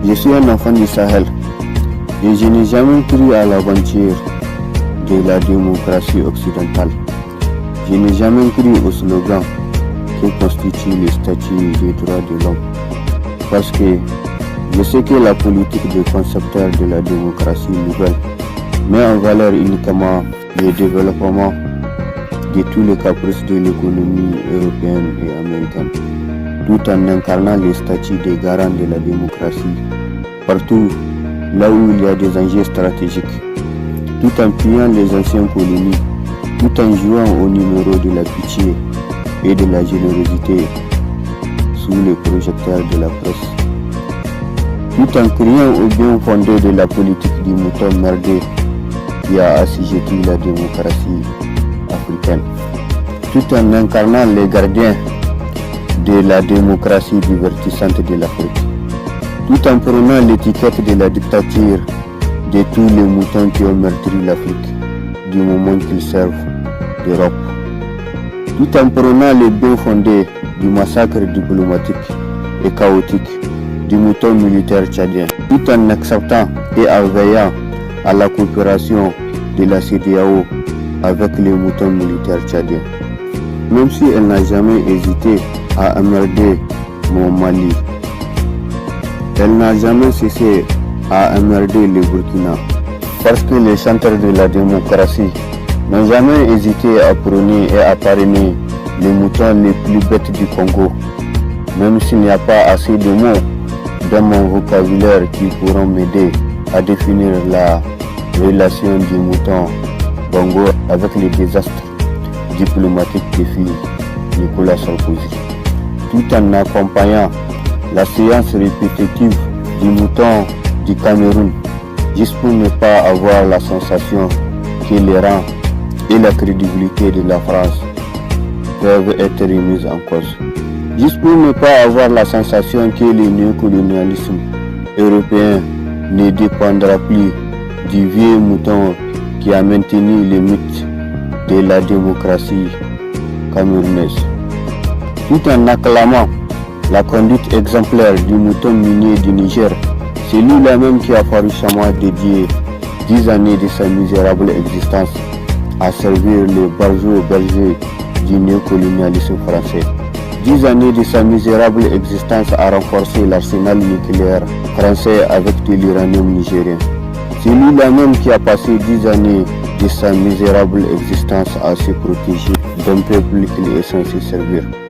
Je suis un enfant du Sahel et je n'ai jamais cru à l'aventure de la démocratie occidentale. Je n'ai jamais cru au slogan que constitue le statut des droits de l'homme. Parce que je sais que la politique des concepteurs de la démocratie nouvelle met en valeur uniquement le développement de tous les caprices de l'économie européenne et américaine, tout en incarnant le statut des garants de la démocratie partout là où il y a des enjeux stratégiques, tout en pillant les anciennes colonies, tout en jouant au numéro de la pitié et de la générosité sous les projecteurs de la presse, tout en criant au bien fondé de la politique du mouton merdé qui a assujetti la démocratie africaine, tout en incarnant les gardiens de la démocratie divertissante de l'Afrique, tout en prenant l'étiquette de la dictature de tous les moutons qui ont meurtri l'Afrique du moment qu'ils servent d'Europe, tout en prenant le bien fondé du massacre diplomatique et chaotique du mouton militaire tchadien, tout en acceptant et en veillant à la coopération de la CEDEAO avec les moutons militaires tchadiens. Même si elle n'a jamais hésité à emmerder mon Mali, elle n'a jamais cessé à emmerder le Burkina, parce que les chanteurs de la démocratie n'ont jamais hésité à prôner et à parrainer les moutons les plus bêtes du Congo, même s'il n'y a pas assez de mots dans mon vocabulaire qui pourront m'aider à définir la relation du mouton Bongo avec les désastres diplomatiques de Nicolas Sarkozy, tout en accompagnant la séance répétitive du mouton du Cameroun, juste pour ne pas avoir la sensation que les rangs et la crédibilité de la France peuvent être remises en cause, juste pour ne pas avoir la sensation que le néocolonialisme européen ne dépendra plus du vieux mouton qui a maintenu les mythes de la démocratie camerounaise, tout en acclamant la conduite exemplaire du mouton minier du Niger, celui-là même qui a farouchement dédié 10 années de sa misérable existence à servir les barjots bergers du néocolonialisme français. 10 années de sa misérable existence à renforcer l'arsenal nucléaire français avec de l'uranium nigérien. Celui-là même qui a passé 10 années de sa misérable existence à se protéger d'un peuple qu'il est censé servir.